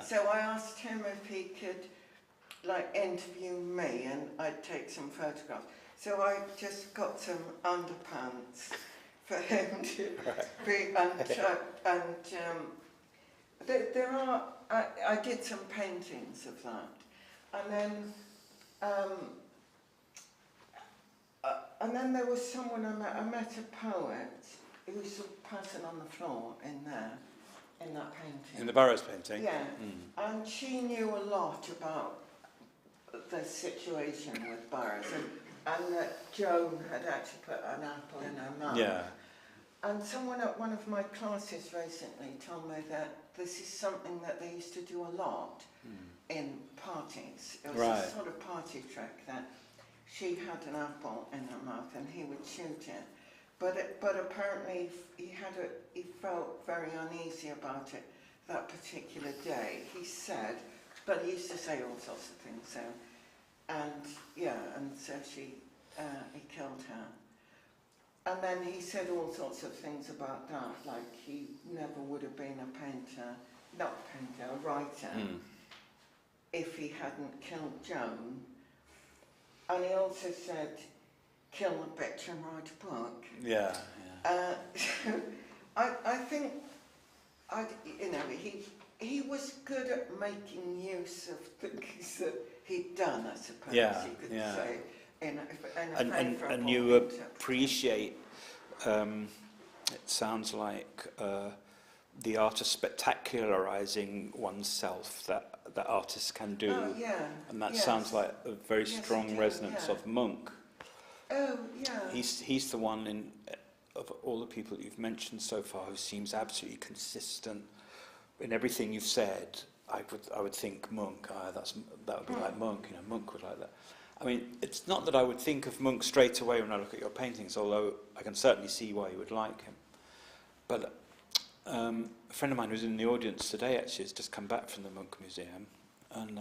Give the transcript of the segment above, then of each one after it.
So I asked him if he could, like, interview me, and I'd take some photographs. So I just got some underpants for him to be, there are, I did some paintings of that, and then there was someone I met a poet who was the person on the floor in there, in that painting. In the Burroughs painting? Yeah, and she knew a lot about the situation with Burroughs, and that Joan had actually put an apple in her mouth. Yeah. And someone at one of my classes recently told me that this is something that they used to do a lot in parties. It was a sort of party trick that she had an apple in her mouth and he would shoot it. But apparently he felt very uneasy about it that particular day. He said, but he used to say all sorts of things. So, and so he killed her. And then he said all sorts of things about that, like he never would have been a writer, if he hadn't killed Joan. And he also said, kill a bitch and write a book. Yeah, yeah. So I think, he was good at making use of things that he'd done, I suppose you could say. And you appreciate, it sounds like, the art of spectacularising oneself that artists can do. Oh, yeah. And that sounds like a very strong resonance of Munch. Oh, yeah. He's the one of all the people that you've mentioned so far who seems absolutely consistent in everything you've said. I would think Munch. That would be like Munch. Munch would like that. I mean, it's not that I would think of Munch straight away when I look at your paintings, although I can certainly see why you would like him. But a friend of mine who's in the audience today actually has just come back from the Munch Museum, and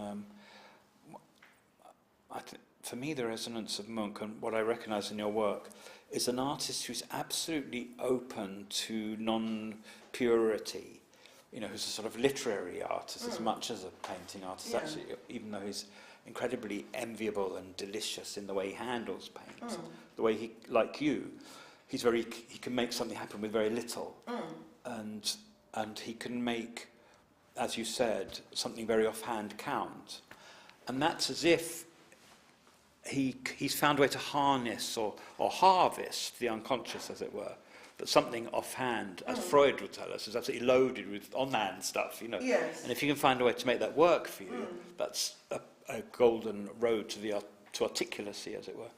for me the resonance of Munch and what I recognise in your work is an artist who's absolutely open to non-purity, who's a sort of literary artist as much as a painting artist, actually, even though he's incredibly enviable and delicious in the way he handles paint. The way he, like you, he can make something happen with very little. And he can make, as you said, something very offhand count. And that's as if he's found a way to harness or harvest the unconscious, as it were. That something offhand, as Freud would tell us, is absolutely loaded with on-hand stuff, Yes. And if you can find a way to make that work for you, that's a golden road to articulacy, as it were.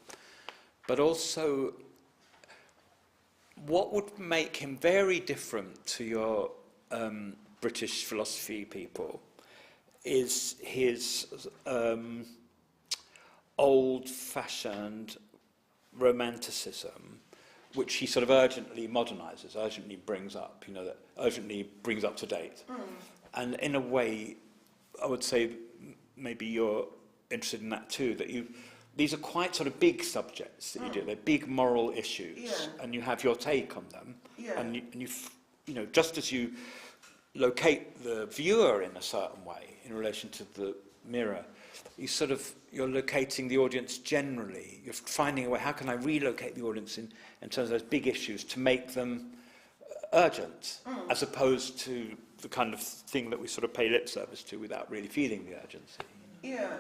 But also, what would make him very different to your British philosophy people is his old-fashioned romanticism, which he sort of urgently modernises, urgently brings up, that urgently brings up to date. And in a way, I would say maybe you're interested in that too, that these are quite sort of big subjects that you do. They're big moral issues, and you have your take on them. And you just as you locate the viewer in a certain way in relation to the mirror, you're locating the audience generally. You're finding a way, how can I relocate the audience in terms of those big issues to make them urgent, as opposed to the kind of thing that we sort of pay lip service to without really feeling the urgency.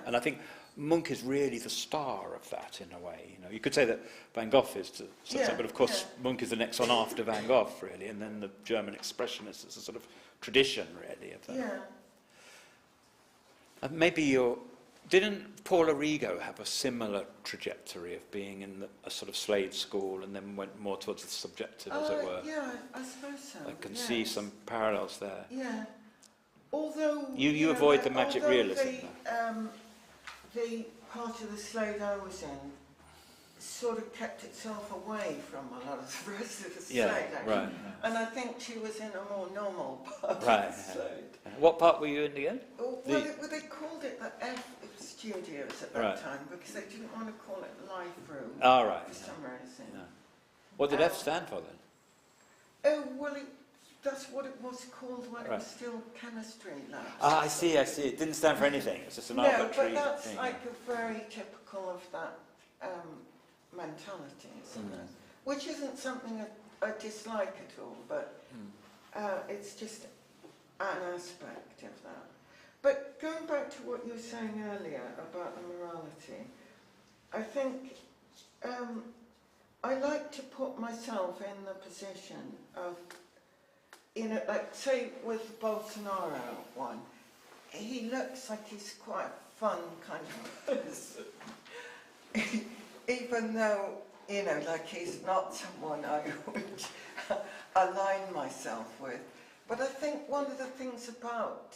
And I think Munch is really the star of that in a way. You could say that Van Gogh is to some extent, but of course Munch is the next one after Van Gogh, really, and then the German Expressionists is a sort of tradition, really, of that. Maybe didn't Paul Arrigo have a similar trajectory of being in a sort of Slade school and then went more towards the subjective, as it were? Yeah, I suppose so. I can see some parallels there. Yeah. Although you avoid the magic realism. The part of the Slade I was in sort of kept itself away from a lot of the rest of the Slade, actually. Right. And I think she was in a more normal part of the Slade. What part were you in again? Well, they called it the F Studios at that time because they didn't want to call it Live Room for some reason. What did F stand for then? Oh, well, that's what it was called when it was still chemistry lab. Ah, I see. It didn't stand for anything. It's just an arbitrary but that's thing. like a very typical of that mentality, isn't it? Which isn't something I dislike at all, but it's just an aspect of that. But going back to what you were saying earlier about the morality, I think I like to put myself in the position of, like say with the Bolsonaro one, he looks like he's quite a fun kind of person. Even though, like he's not someone I would align myself with. But I think one of the things about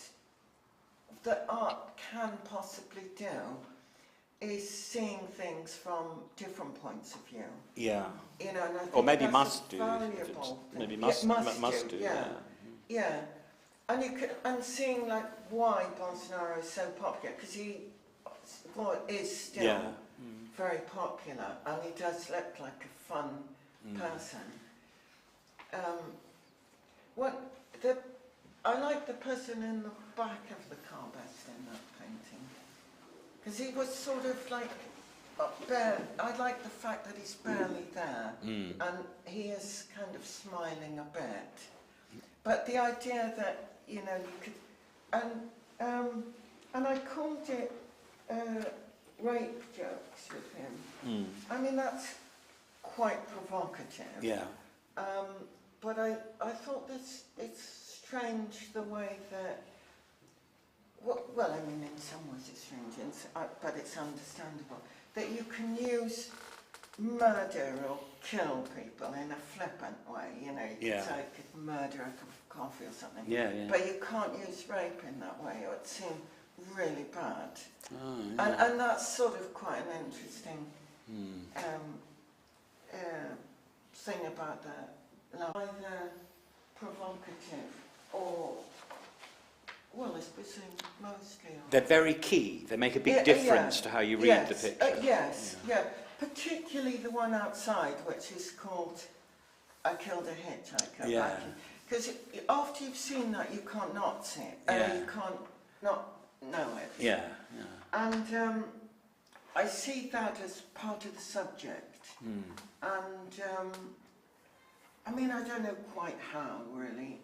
that art can possibly do is seeing things from different points of view. Yeah. And I think or maybe that's must do. valuable thing. Maybe must do. Yeah. Yeah. And seeing like why Bolsonaro is so popular, because he is still very popular, and he does look like a fun person. I like the person in the back of the car best in that painting, because he was sort of like I like the fact that he's barely there, and he is kind of smiling a bit. But the idea that you could, and I called it rape jokes with him. I mean, that's quite provocative. Yeah. But I thought it's strange the way that, well, I mean, in some ways it's strange, but it's understandable, that you can use murder or kill people in a flippant way, you could say murder a cup of coffee or something. But you can't use rape in that way, or it seemed really bad. And that's sort of quite an interesting thing about that. Either provocative or, well, I suppose mostly. They're very key. They make a big difference to how you read the picture. Particularly the one outside, which is called I Killed a Hitchhiker Back. Because after you've seen that, you can't not see it. You can't not know it. And I see that as part of the subject. And I mean, I don't know quite how, really.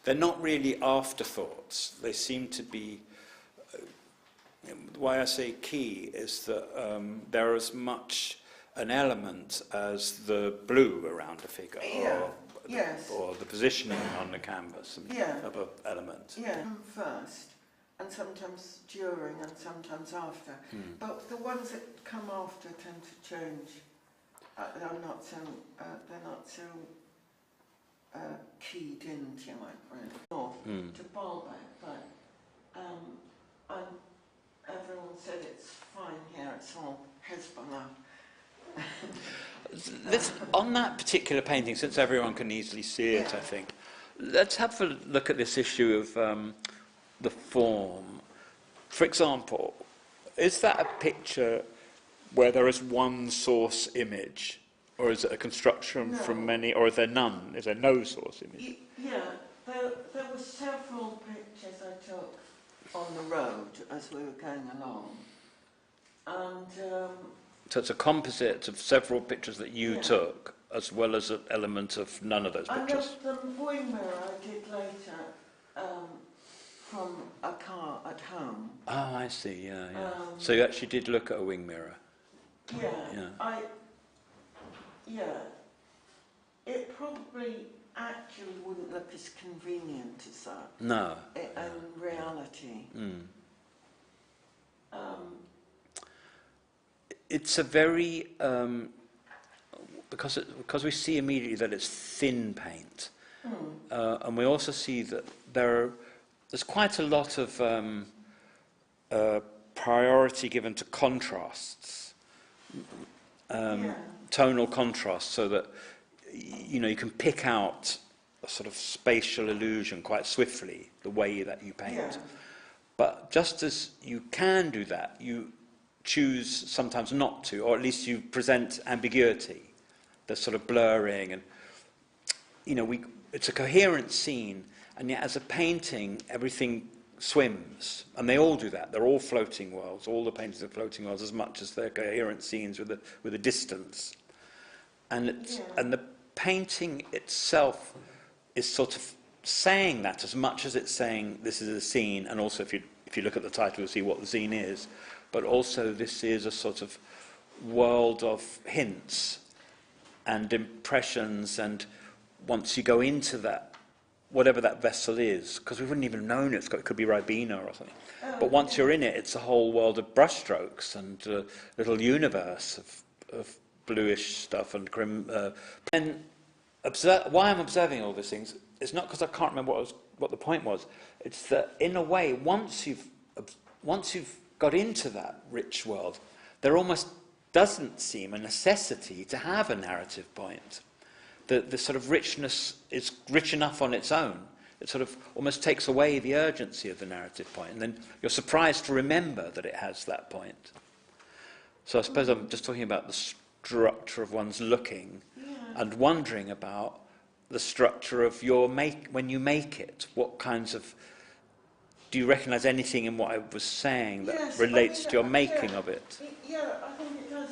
They're not really afterthoughts. They seem to be... why I say key is that they're as much an element as the blue around the figure, or the positioning on the canvas of an element. First, and sometimes during, and sometimes after. But the ones that come after tend to change. They're not so keyed into it, really. To Balbec, but and everyone said it's fine here. It's all Hezbollah. On that particular painting, since everyone can easily see it, I think, let's have a look at this issue of the form. For example, is that a picture where there is one source image, or is it a construction from many, or is there none? Is there no source image? There were several pictures I took on the road as we were going along, and so it's a composite of several pictures that you took, as well as an element of none of those pictures. And the wing mirror I did later from a car at home. Oh, I see. So you actually did look at a wing mirror. It probably actually wouldn't look as convenient as that. No. In reality. It's a very because we see immediately that it's thin paint, and we also see that there's quite a lot of priority given to contrasts, tonal contrasts, so that you can pick out a sort of spatial illusion quite swiftly the way that you paint. But just as you can do that, you choose sometimes not to, or at least you present ambiguity there's sort of blurring, and it's a coherent scene, and yet as a painting, everything swims, and they all do that. They're all floating worlds. All the paintings are floating worlds as much as they're coherent scenes with a distance, and the painting itself is sort of saying that as much as it's saying this is a scene, and also if you look at the title, you'll see what the scene is, but also this is a sort of world of hints and impressions, and once you go into that, whatever that vessel is, because we wouldn't even known it could be Ribena or something, but once you're in it, it's a whole world of brushstrokes and a little universe of bluish stuff and and why I'm observing all these things, it's not because I can't remember what the point was. It's that in a way, once you've got into that rich world, there almost doesn't seem a necessity to have a narrative point. The sort of richness is rich enough on its own. It sort of almost takes away the urgency of the narrative point, and then you're surprised to remember that it has that point. So I suppose I'm just talking about the structure of one's looking, and wondering about the structure of when you make it. What kinds of... Do you recognise anything in what I was saying that relates to your making of it? Yeah, I think it does.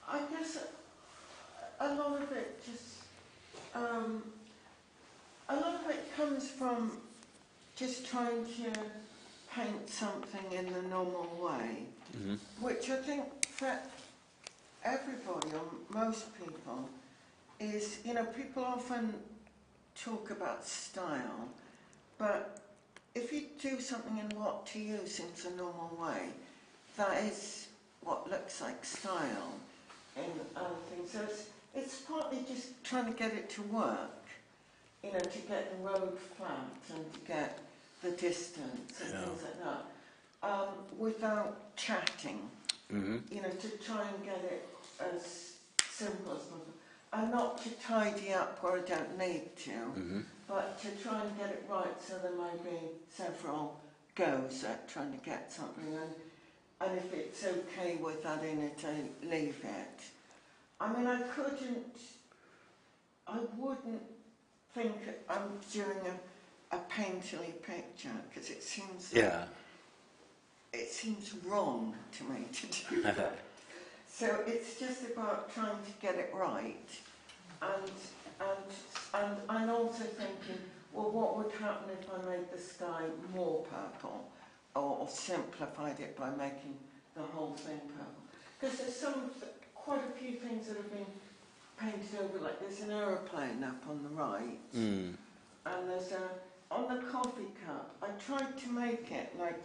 I guess a lot of it just... a lot of it comes from just trying to paint something in the normal way, which I think for everybody, or most people, is, people often talk about style, but if you do something in what to you seems a normal way, that is what looks like style in other things. So it's partly just trying to get it to work, to get the road flat and to get the distance and things like that, without chatting, to try and get it as simple as possible. And not to tidy up where I don't need to, but to try and get it right so there may be several goes at trying to get something, and if it's okay with that in it, I leave it. I mean, I wouldn't think I'm doing a painterly picture, because it seems it seems wrong to me to do that. So it's just about trying to get it right, and I'm also thinking, well, what would happen if I made the sky more purple, or simplified it by making the whole thing purple? Because there's quite a few things that have been painted over, like there's an aeroplane up on the right, and there's on the coffee cup, I tried to make it like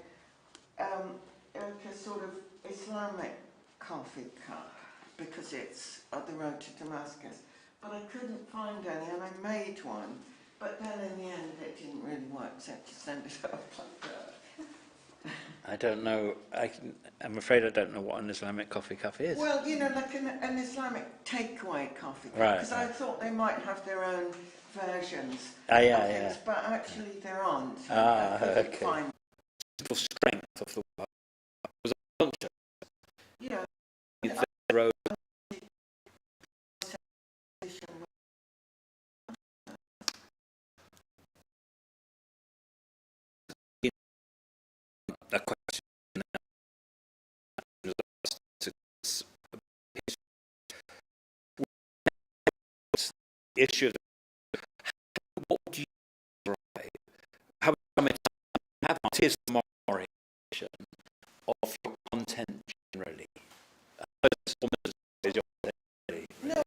a sort of Islamic coffee cup, because it's on the road to Damascus, but I couldn't find any, and I made one, but then in the end it didn't really work, so I just ended up like that. I don't know, I'm afraid I don't know what an Islamic coffee cup is. Well, like an Islamic takeaway coffee cup, because I thought they might have their own versions of things, but actually there aren't. Okay. Find The strength of the work was a culture. Yeah. Road. A question issue of what would you write? How would you have is more orientation of your content generally? It's almost as your identity. No,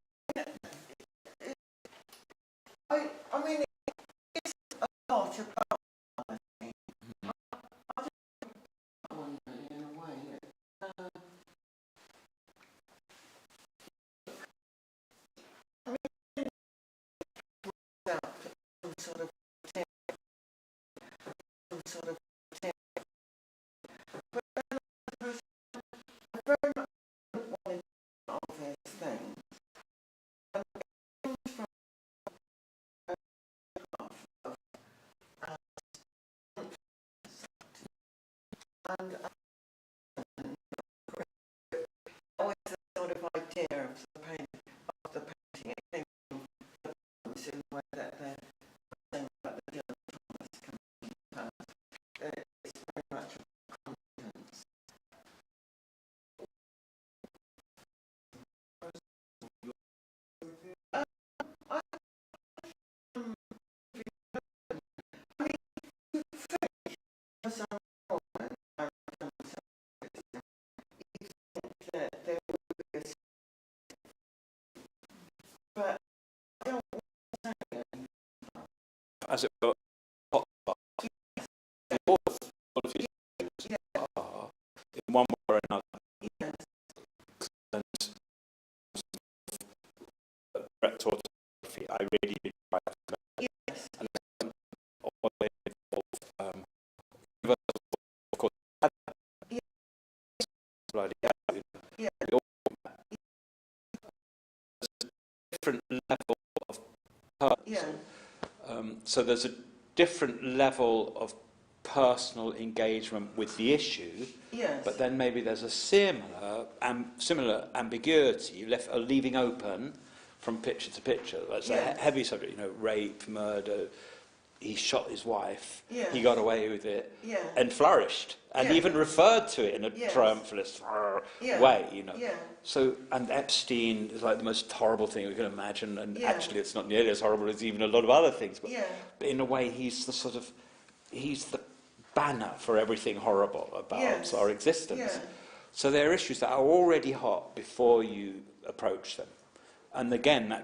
I mean, it's a lot about in a way. I mean, some sort of but I very much wanted obvious things. And it comes from a graph of and as it were, hot button. All of his issues are, in one way or another, and direct autobiography. I really did write about it. And all they involve universal, of course, bloody hell, you know, different level of person. So there's a different level of personal engagement with the issue, but then maybe there's a similar ambiguity leaving open from picture to picture. That's a heavy subject, you know, rape, murder. He shot his wife. He got away with it and flourished, and even referred to it in a triumphalist way, you know. So, and Epstein is like the most horrible thing we can imagine, and actually it's not nearly as horrible as even a lot of other things, but in a way he's the banner for everything horrible about our existence. So there are issues that are already hot before you approach them. And again,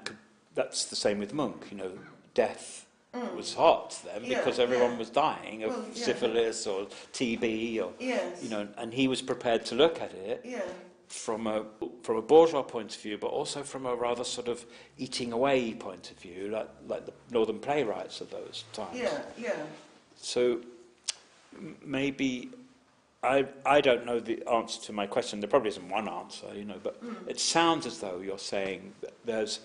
that's the same with Munch, you know, death was hot then because everyone was dying of syphilis or TB, or you know, and he was prepared to look at it from a bourgeois point of view, but also from a rather sort of eating away point of view, like the northern playwrights of those times. So maybe I don't know the answer to my question. There probably isn't one answer, you know, but it sounds as though you're saying that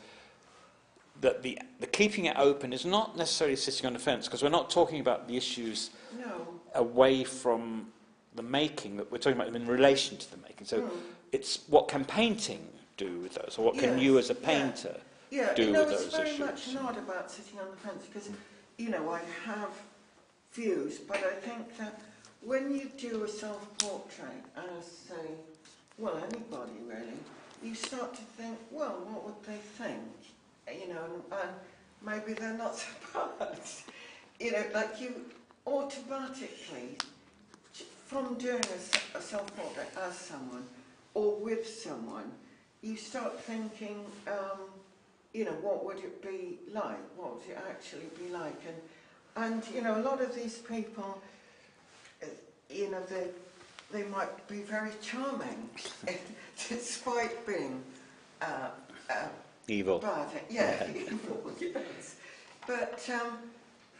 the keeping it open is not necessarily sitting on the fence, because we're not talking about the issues away from the making, that we're talking about them in relation to the making. So it's what can painting do with those, or what can you as a painter do with those issues? It's very much not about sitting on the fence, because, you know, I have views, but I think that when you do a self-portrait as, say, well, anybody really, you start to think, well, what would they think? You know, and maybe they're not surprised. You know, like you automatically, from doing a self-portrait as someone or with someone, you start thinking, you know, what would it be like? What would it actually be like? And you know, a lot of these people, you know, they might be very charming, despite being evil. Bad. Evil, yes. But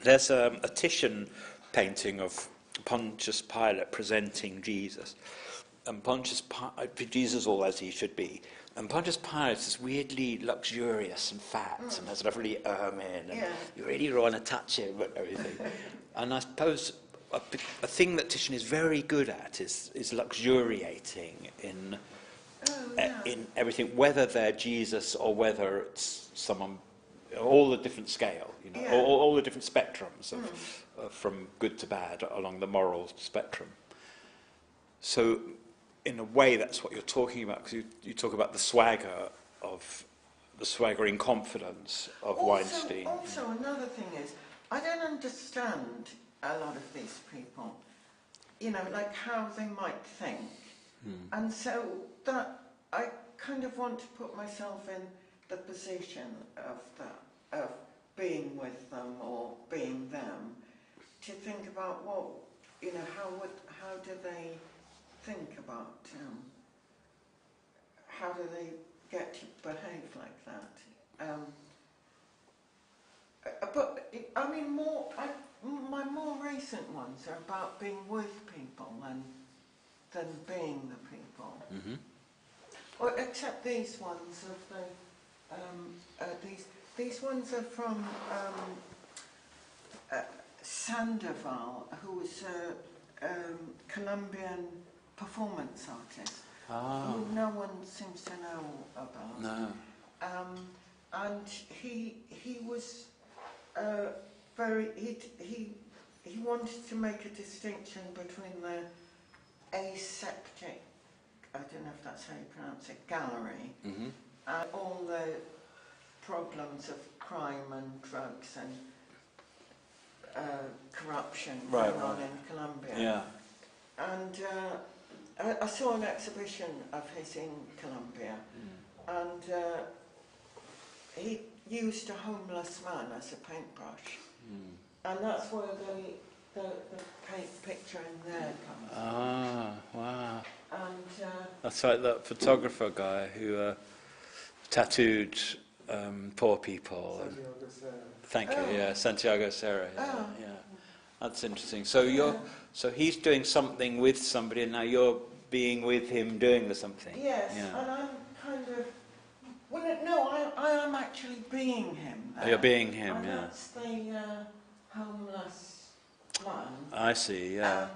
there's a Titian painting of Pontius Pilate presenting Jesus, and Jesus all as he should be, and Pontius Pilate is weirdly luxurious and fat and has lovely ermine, and you really want to touch him and everything. And I suppose a thing that Titian is very good at is luxuriating in everything, whether they're Jesus or whether it's someone, all the different scale, you know, all the different spectrums of from good to bad along the moral spectrum. So, in a way, that's what you're talking about, because you talk about the swaggering confidence of Weinstein. Also, another thing is, I don't understand a lot of these people, you know, like how they might think. And so that I kind of want to put myself in the position of being with them or being them, to think about, well, you know, how do they think about, how do they get to behave like that? But I mean, my more recent ones are about being with people than being the people. Well, except these ones of these ones are from Sandoval, who was a Colombian performance artist, who no one seems to know about. No. And he was he wanted to make a distinction between the aseptic, I don't know if that's how you pronounce it, gallery, and all the problems of crime and drugs and corruption going on in Colombia. And I saw an exhibition of his in Colombia, and he used a homeless man as a paintbrush. And that's where the picture in there comes from. Ah, wow. And that's like that photographer guy who tattooed poor people. Thank you. Yeah, Santiago Serra. Yeah, yeah. That's interesting. So so he's doing something with somebody, and now you're being with him doing the something. Yes, and I'm kind of. Well, no, I am actually being him. Oh, you're being him, and yeah. That's the homeless man. I see. Yeah.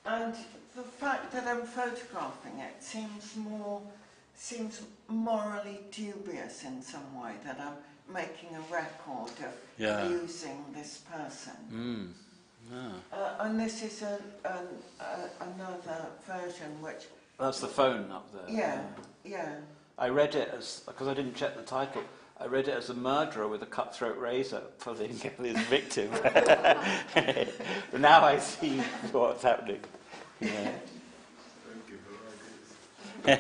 And the fact that I'm photographing it seems morally dubious in some way, that I'm making a record of using this person. And this is another version which... That's the phone up there. Yeah, yeah. I read it as, because I didn't check the title, I read it as a murderer with a cutthroat razor pulling his victim. Now I see what's happening. Yeah.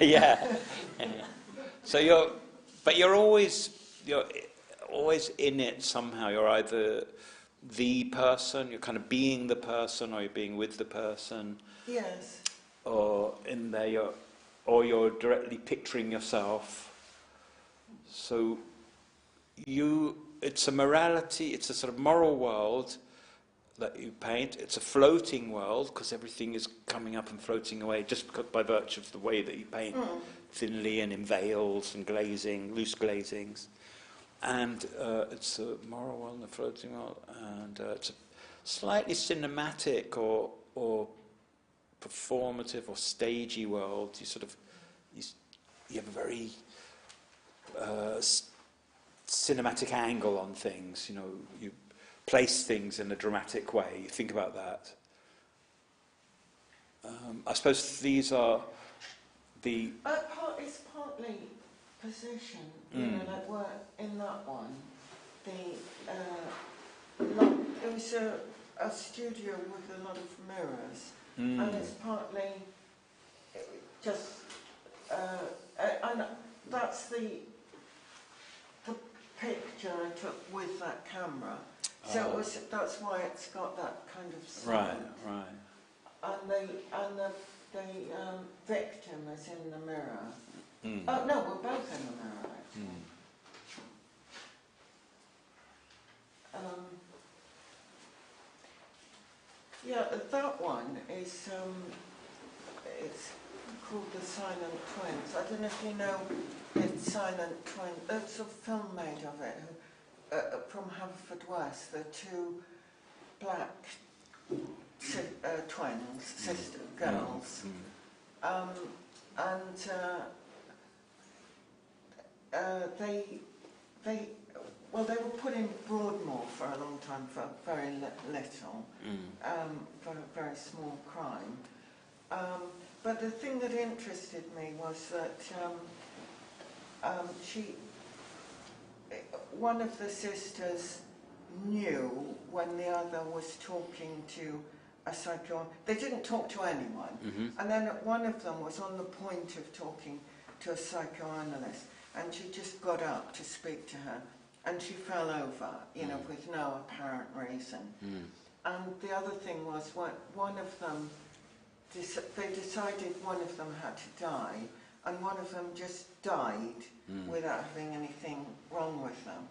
Yeah. So you're always in it somehow. You're either the person, you're kind of being the person, or you're being with the person. Yes. Or in there you're directly picturing yourself. So it's a morality, it's a sort of moral world that you paint. It's a floating world because everything is coming up and floating away just by virtue of the way that you paint, thinly and in veils and glazing, loose glazings. And it's a moral world and a floating world, and it's a slightly cinematic or performative or stagey world. You have a very cinematic angle on things. You know, you place things in a dramatic way. You think about that. I suppose these are the... it's partly position. You know, like we're in that one. It was a studio with a lot of mirrors, and it's partly just... and that's the picture I took with that camera. So that's why it's got that kind of sound. Right. And the victim is in the mirror. Oh no, we're both in the mirror actually. Yeah, that one is it's called The Silent Twins. I don't know if you know it's Silent Twins. There's a film made of it from Haverfordwest. The two black twins, sister girls, they were put in Broadmoor for a long time for very little, for a very small crime. But the thing that interested me was that one of the sisters knew when the other was talking to a psychoanalyst. They didn't talk to anyone. And then one of them was on the point of talking to a psychoanalyst, and she just got up to speak to her, and she fell over, you know, with no apparent reason. And the other thing was, one of them, they decided one of them had to die, and one of them just died without having anything wrong with them.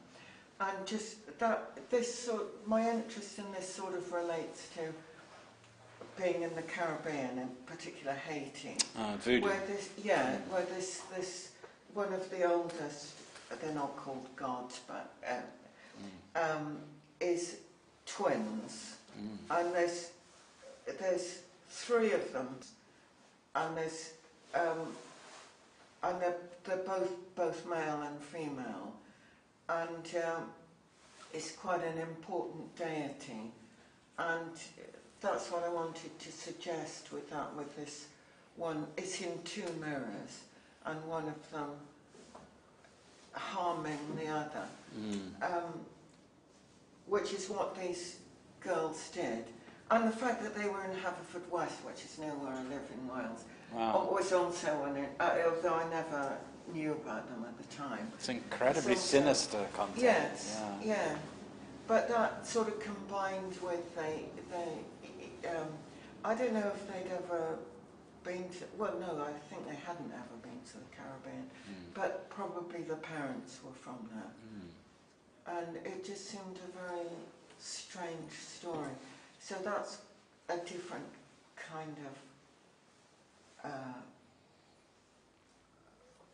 And just that, my interest in this sort of relates to being in the Caribbean, in particular Haiti. Voodoo. Where this one of the oldest, they're not called gods, but is twins, and there's three of them, and they're both male and female, and it's quite an important deity, and that's what I wanted to suggest with this one. It's in two mirrors, and one of them harming the other, which is what these girls did. And the fact that they were in Haverfordwest, which is near where I live in Wales, was also although I never knew about them at the time. It's incredibly sinister content. Yes, yeah. but that sort of combined with I don't know if they'd ever been to, well, no, I think they hadn't ever been to the Caribbean, but probably the parents were from there. And it just seemed a very strange story. So that's a different kind of,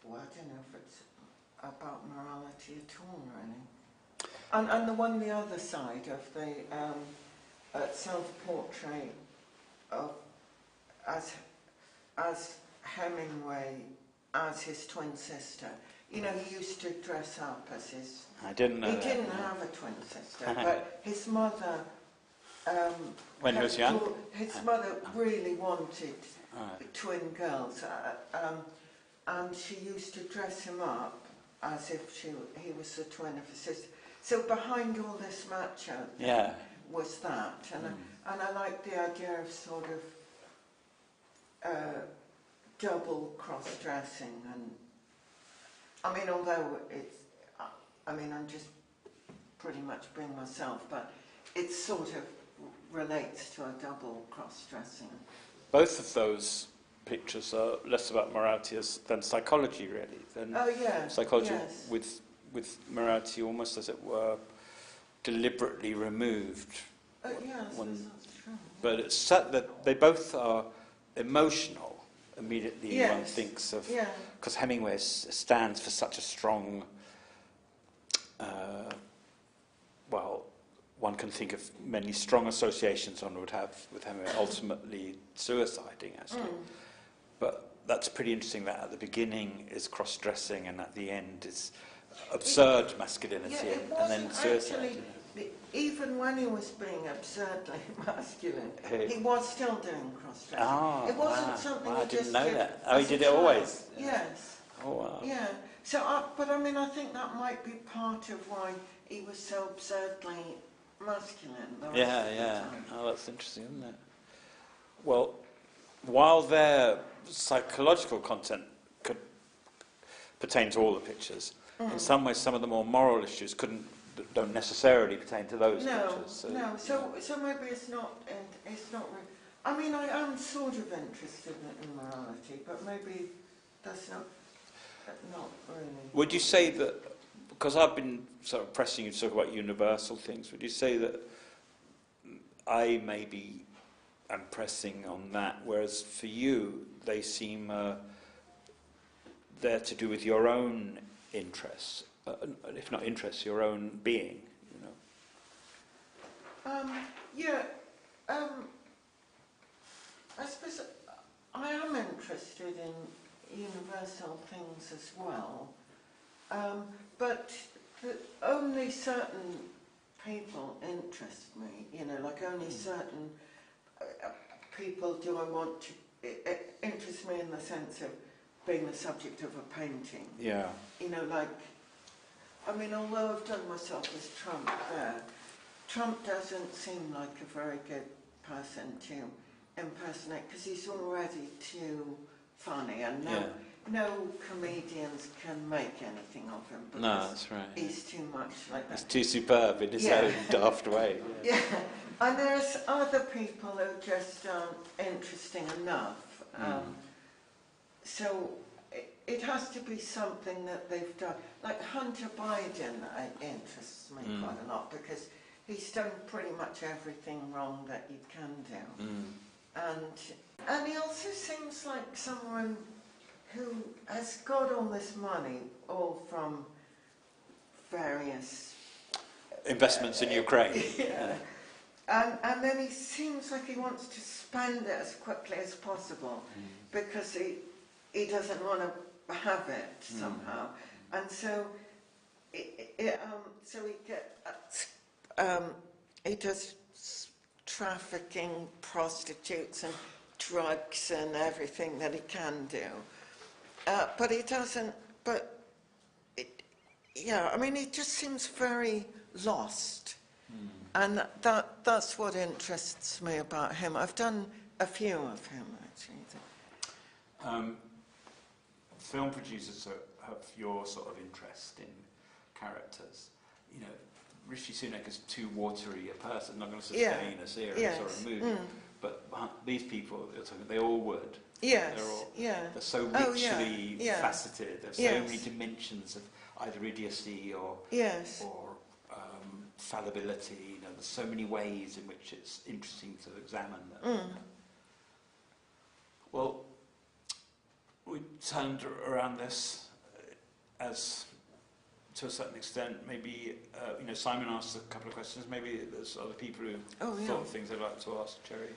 well, I don't know if it's about morality at all, really. And the other side of the self-portrait of as Hemingway, as his twin sister. You know, he used to dress up as his... I didn't know He that. didn't have a twin sister, but his mother... when he was young? His mother really wanted twin girls, and she used to dress him up as if he was the twin of his sister. So behind all this macho was that, and I like the idea of sort of double cross-dressing, and I mean, although it's, I mean, I'm just pretty much being myself, but it sort of relates to a double cross-dressing. Both of those pictures are less about morality than psychology, really. Than psychology with morality almost, as it were, deliberately removed. Yes, that's true. But it's sad that they both are emotional. Immediately one thinks of... Because Hemingway stands for such a strong... well, one can think of many strong associations one would have with Hemingway, ultimately suiciding, actually. But that's pretty interesting that at the beginning is cross-dressing and at the end is absurd masculinity and then suicide. Actually, even when he was being absurdly masculine, he was still doing cross-dressing. It wasn't something he I didn't just know did. that. Oh, he did it always? Yes. Oh, wow. Yeah. So, but I mean, I think that might be part of why he was so absurdly masculine the rest of the time. Oh, that's interesting, isn't it? Well, while their psychological content could pertain to all the pictures, in some ways some of the more moral issues don't necessarily pertain to those pictures. So maybe it's not I mean, I am sort of interested in morality, but maybe that's not really. Would you say that, because I've been sort of pressing you to talk about universal things, would you say that I maybe am pressing on that, whereas for you they seem they're to do with your own interests, if not interests, your own being, you know? I suppose I am interested in universal things as well, but only certain people interest me, you know, like only certain people do I want to... It interests me in the sense of being the subject of a painting. Yeah. You know, like, I mean, although I've done myself as Trump there, Trump doesn't seem like a very good person to impersonate because he's already too funny, and no comedians can make anything of him because that's right. He's too much like that. He's too superb in his own daft way. Yeah, and there's other people who just aren't interesting enough. So it has to be something that they've done. Like Hunter Biden interests me quite a lot because he's done pretty much everything wrong that you can do. And he also seems like someone who has got all this money, all from various... investments in Ukraine. And then he seems like he wants to spend it as quickly as possible because he doesn't want to have it somehow. And so he does trafficking, prostitutes and drugs and everything that he can do. But he doesn't, I mean, he just seems very lost. And that's what interests me about him. I've done a few of him, actually. Film producers have your sort of interest in characters. You know, Rishi Sunak is too watery a person, not going to sustain a series or a movie. But these people, they all would. Yes. They're so richly faceted. There's so many dimensions of either idiocy or fallibility. You know, there's so many ways in which it's interesting to examine them. Well, we turned around this as, to a certain extent, maybe Simon asked a couple of questions. Maybe there's other people who thought of things they'd like to ask Cherry.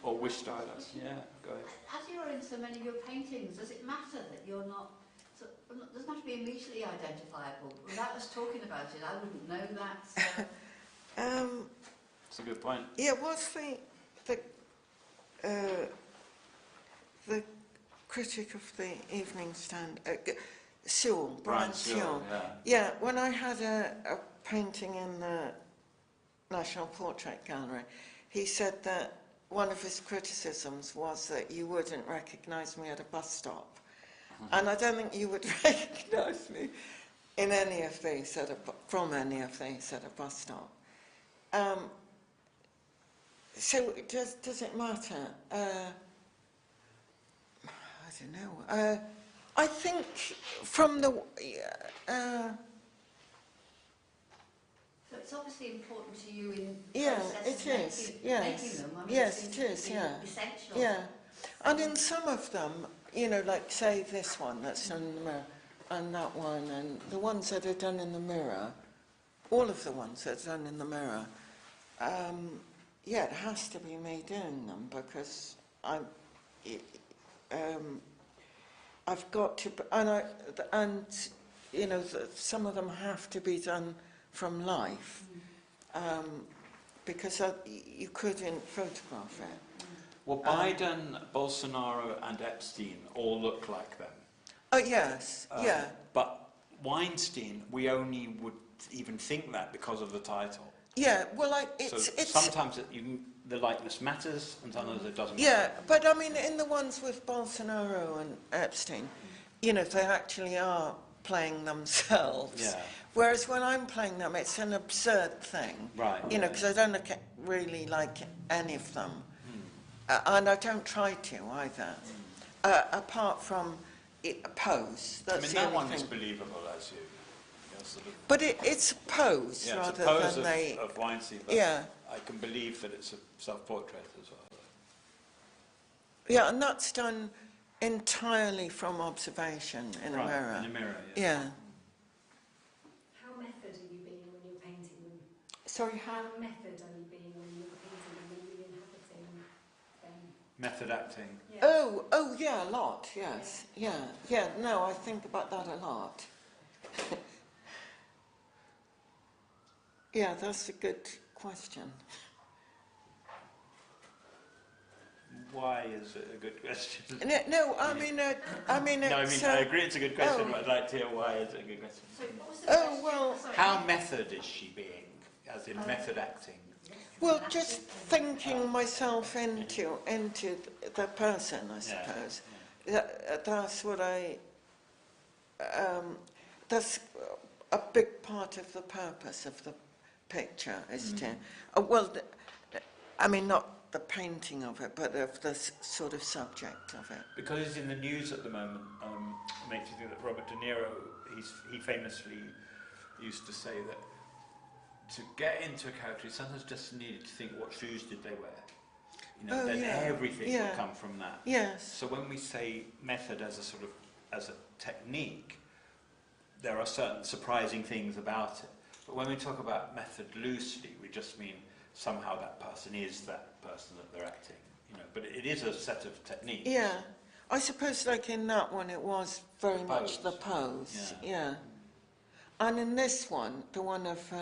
Or wish to ask. Yeah, go ahead. As you're in so many of your paintings, does it matter that you're not? It doesn't have to be immediately identifiable. Without us talking about it, I wouldn't know that. So. That's a good point. Yeah, what's the critic of the Evening Stand? Sewell, Brian Sewell. Yeah, when I had a painting in the National Portrait Gallery, he said that one of his criticisms was that you wouldn't recognise me at a bus stop. And I don't think you would recognise me in any of these from any of these at a bus stop. So does it matter? I don't know. I think from the so it's obviously important to you in process of making them. I mean, yes, it is. Essential. Yeah, and in some of them, like say this one that's done in the mirror, and that one, and the ones that are done in the mirror, all of the ones that are done in the mirror. It has to be me doing them because I've got to, some of them have to be done from life, because you couldn't photograph it. Well, Biden, Bolsonaro and Epstein all look like them. Oh, yes, But Weinstein, we only would even think that because of the title. Yeah, well, it's sometimes the likeness matters, and sometimes it doesn't. Yeah, but I mean, in the ones with Bolsonaro and Epstein, they actually are playing themselves. Yeah. Whereas when I'm playing them, it's an absurd thing. Right. Because I don't really like any of them, and I don't try to either. Apart from a pose. That's that one is believable, as you. Sort of, but it's a pose rather than of Weinstein. But I can believe that it's a self-portrait as well. Yeah, and that's done entirely from observation in a mirror. In a mirror, yeah. How method are you being when you're painting them? Sorry, how method are you being when you're painting them and re-inhabiting them? Method acting. Yeah. Oh, yeah, a lot. Yes, yeah. No, I think about that a lot. Yeah, that's a good question. Why is it a good question? No, I agree it's a good question, but I'd like to hear why is it a good question. So what was the question? Well, how method is she being, as in method acting? Well, just thinking myself into the person, I suppose. That's what that's a big part of the purpose of the picture is to, not the painting of it, but of the sort of subject of it. Because it's in the news at the moment, it makes you think that Robert De Niro, he famously used to say that to get into a character, he sometimes just needed to think, what shoes did they wear? Everything will come from that. Yes. So when we say method as a technique, there are certain surprising things about it. But when we talk about method loosely, we just mean somehow that person is that person that they're acting. But it is a set of techniques. Yeah. I suppose like in that one it was very much the pose. Yeah. And in this one, the one of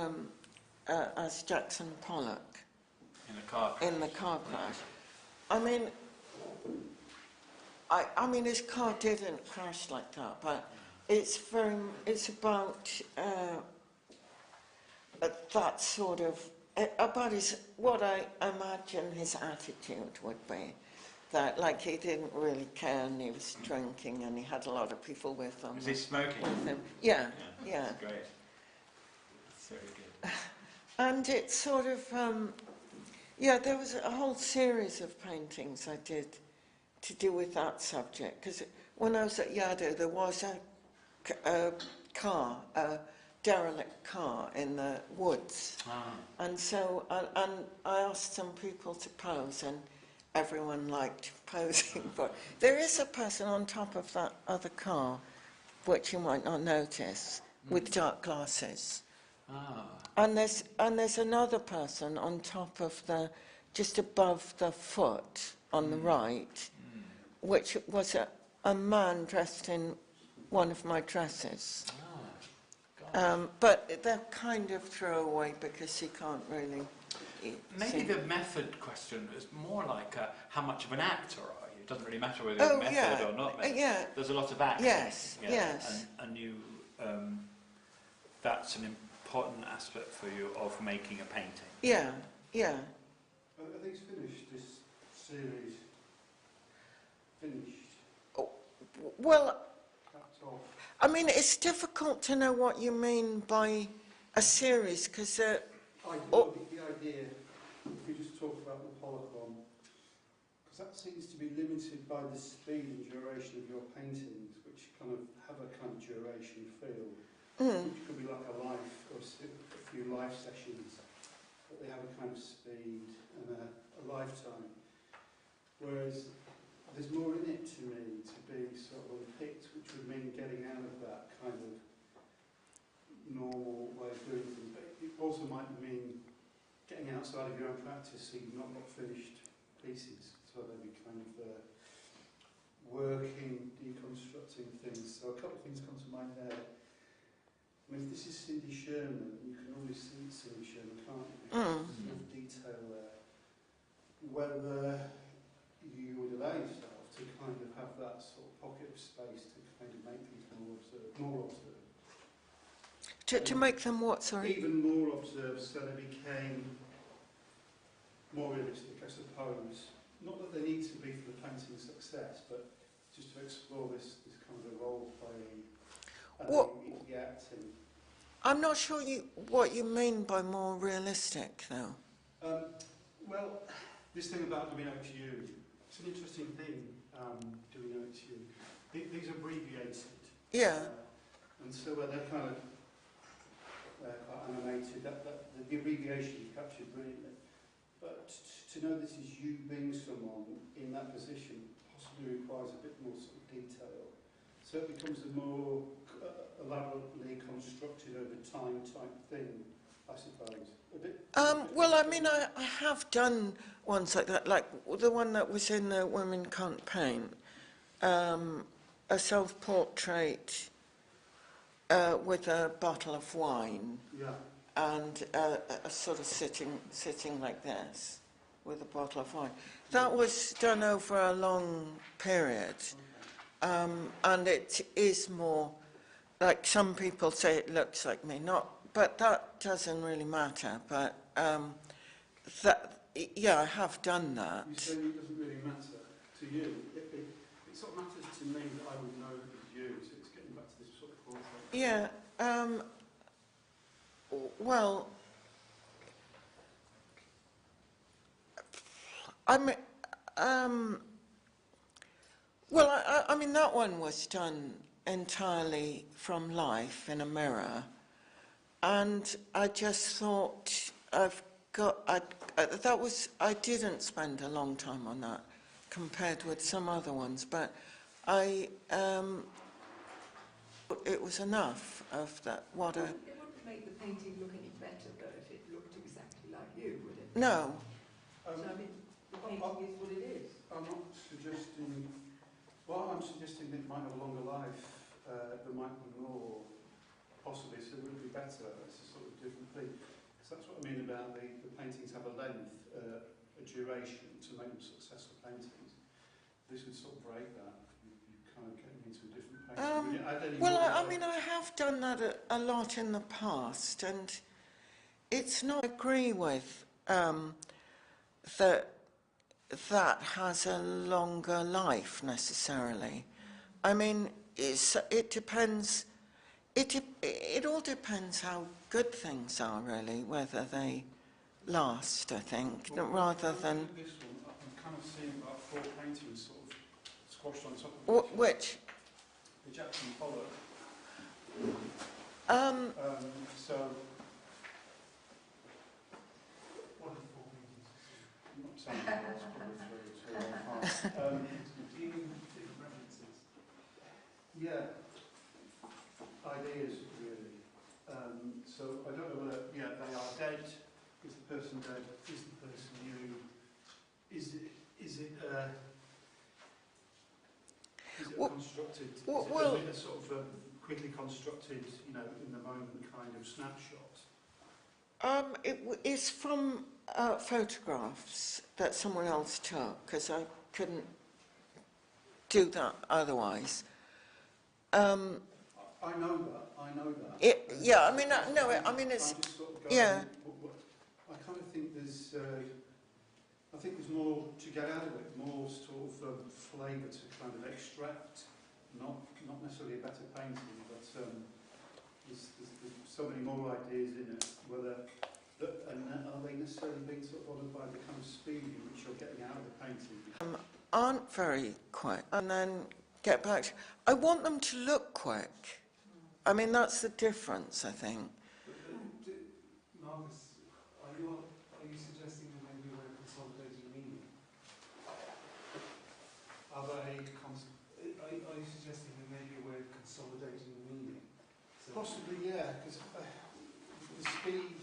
as Jackson Pollock. In the car crash. I mean his car didn't crash like that, but it's about that sort of about what I imagine his attitude would be, that like he didn't really care and he was drinking and he had a lot of people with him. Was he smoking? With him. Yeah. That's great. It's very good. And it's sort of, yeah, there was a whole series of paintings I did to do with that subject, because when I was at Yaddo, there was a car, a derelict car in the woods. And so and I asked some people to pose, and everyone liked posing. But there is a person on top of that other car, which you might not notice, with dark glasses. And there's another person on top of just above the foot on the right, which was a man dressed in one of my dresses. But they're kind of throwaway because you can't really Maybe see. the method question is more like how much of an actor are you? It doesn't really matter whether you're method or not method. Yeah. There's a lot of acting. Yes, yeah, yes. And you, that's an important aspect for you of making a painting. Yeah, yeah. Are these finished, this series? Finished? Oh, well, Capped off? I mean, it's difficult to know what you mean by a series, because... The idea, if we just talk about the polychrome, because that seems to be limited by the speed and duration of your paintings, which kind of have a kind of duration feel, which could be like a life or a few life sessions, but they have a kind of speed and a lifetime. Whereas there's more in it to me to be sort of unpicked, which would mean getting out of that kind of normal way of doing things. But it also might mean getting outside of your own practice, so you've not got finished pieces, so they'd be kind of working, deconstructing things. So a couple of things come to mind there. I mean, if this is Cindy Sherman, you can always see it's Cindy Sherman, can't you? There's enough detail there. Whether you would allow yourself to kind of have that sort of pocket of space to kind of make things more observed. To make them what, sorry? Even more observed, so they became more realistic, I suppose. Not that they need to be for the painting's success, but just to explore this kind of role playing and the acting. I'm not sure what you mean by more realistic, though. Well, this thing about do we know it's you, it's an interesting thing, do we know it's you. These are abbreviated. Yeah. And so they're kind of quite animated. The abbreviation you captured brilliantly. But to know this is you being someone in that position possibly requires a bit more sort of detail. So it becomes a more elaborately constructed over time type thing, I suppose. Well, I mean, I have done ones like that, like the one that was in the Women Can't Paint, a self-portrait with a bottle of wine, and a sort of sitting like this with a bottle of wine. That was done over a long period, and it is more like some people say it looks like me, but that doesn't really matter. But yeah, I have done that. You say it doesn't really matter to you. It sort of matters to me that I would know it was you. So it's getting back to this sort of portrait. Yeah. Well, I mean, that one was done entirely from life in a mirror, and I just thought I didn't spend a long time on that compared with some other ones, but it was enough of that. It wouldn't make the painting look any better, though, if it looked exactly like you, would it? No. So, I mean, the painting is what it is. I'm not suggesting... Well, I'm suggesting that it might have a longer life. There might be more, possibly, so it would be better. It's a sort of different thing. Because that's what I mean about the paintings have a length, a duration to make them successful paintings. This would sort of break that. You're kind of getting into a different painting. Well, I mean, I have done that a lot in the past, and it's not agree with that has a longer life necessarily. I mean, it depends. It all depends how good things are, really, whether they last, I think, rather than... This one, I'm kind of seeing about 4 paintings sort of squashed on top of each other. Which? The Jackson Pollock. So... What are the 4 paintings? I'm not saying that's probably 3 or 4 or 5. Do you mean different references? Yeah. Ideas, really. So I don't know whether, yeah, they are dead. Is the person dead? Is the person you? Is it constructed? Is it a sort of quickly constructed, you know, in the moment kind of snapshot? It's from photographs that someone else took, because I couldn't do that otherwise. I know that. Yeah, I mean, no, I mean, it's... I'm just sort of going, yeah. I kind of think there's more to get out of it, more sort of flavour to kind of extract, not necessarily a better painting, but there's so many more ideas in it, and are they necessarily being sort of bothered by the kind of speed in which you're getting out of the painting? Aren't very quick, and then get back to... I want them to look quick. I mean, that's the difference, I think. Marcus, are you suggesting that maybe we're consolidating meaning? Are you suggesting that maybe we're consolidating meaning? So Possibly, yeah, because the speed,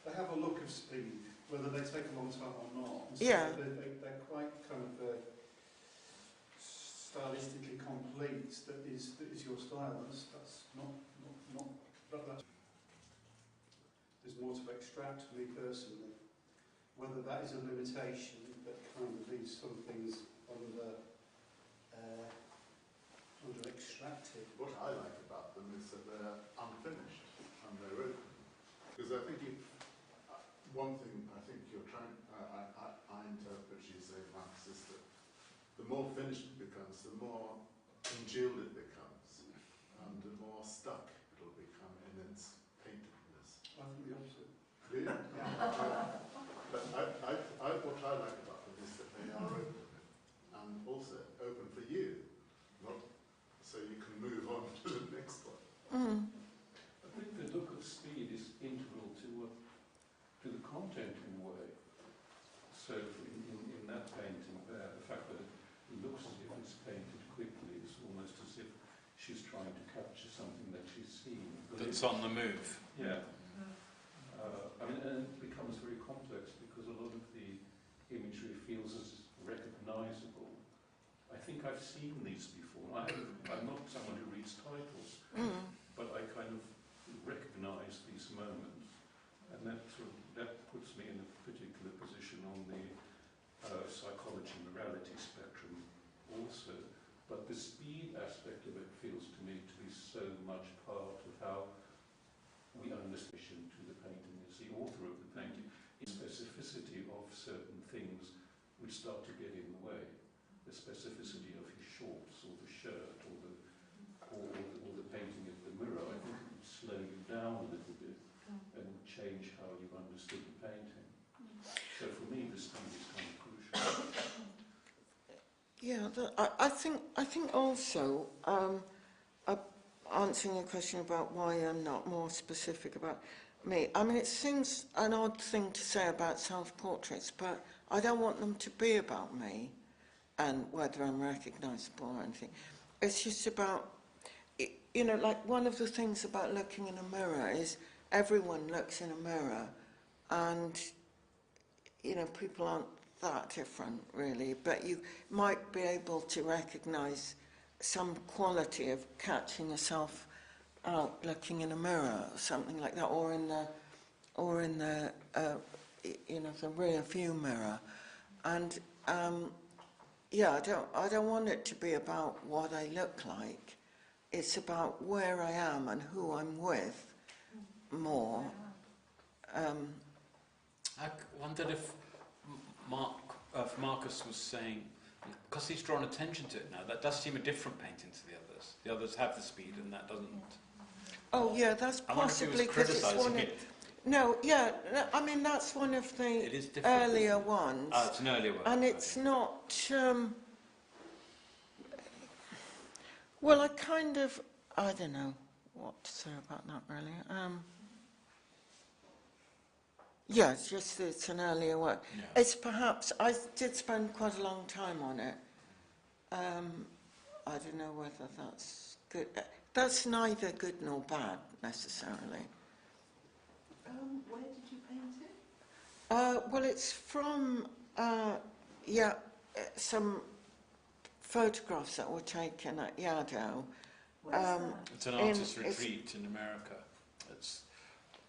they have a look of speed, whether they take a long time or not. And so Yeah. they're quite kind of stylistically complete. That is your style. That's not that's, there's more to extract for me personally. Whether that is a limitation that kind of leaves some things under extracted. What I like about them is that they're unfinished and they're open. Because I think one thing I think you're trying, I interpret you saying, Max, is that the more finished it becomes, the more congealed it becomes, and the more stuck it'll become in its paintedness. I think the opposite. Really? But what I like about them is that they are open, and also open for you, not so you can move on to the next one. I think the look of speed is integral to the content in a way. So in that painting there, the fact that it looks as if it's painted quickly is almost as if she's trying to capture something that she's seen. That's on the move. Yeah. I mean, and it becomes very complex because a lot of the imagery feels as recognisable. I think I've seen these before. I'm not someone who reads titles, but I kind of recognise these moments, and that puts me in a particular position on the psychology morality spectrum also. But the speed aspect of it feels to me to be so much part of how we understand to the painting as the author of the painting. The specificity of certain things which start to get in the way. The specificity of his shorts or the shirt or the painting of the mirror, I think it would slow you down a little bit and change how you understood the painting. So for me, the speed is kind of crucial. Yeah, I think also, answering your question about why I'm not more specific about me, I mean, it seems an odd thing to say about self-portraits, but I don't want them to be about me and whether I'm recognisable or anything. It's just about, you know, like one of the things about looking in a mirror is everyone looks in a mirror, and, you know, people aren't that different, really, but you might be able to recognise some quality of catching yourself out looking in a mirror or something like that, or in the you know, the rear view mirror. And yeah, I don't want it to be about what I look like. It's about where I am and who I'm with more. I wondered if Marcus was saying, because he's drawn attention to it now, that does seem a different painting to the others. process. The others have the speed, and that doesn't. Oh yeah, that's I wonder if he was possibly because it's one criticising of... it. No, yeah, no, I mean that's one of the It is different, earlier isn't it? ones. Ah, it's an earlier one. And it's not... well, I kind of... I don't know what to say about that, really. Yeah, it's just that it's an earlier work. Yeah. It's perhaps... I did spend quite a long time on it. I don't know whether that's good. That's neither good nor bad, necessarily. Where did you paint it? Well, it's from, some photographs that were taken at Yaddo. Where's that? It's an artist's retreat in America. It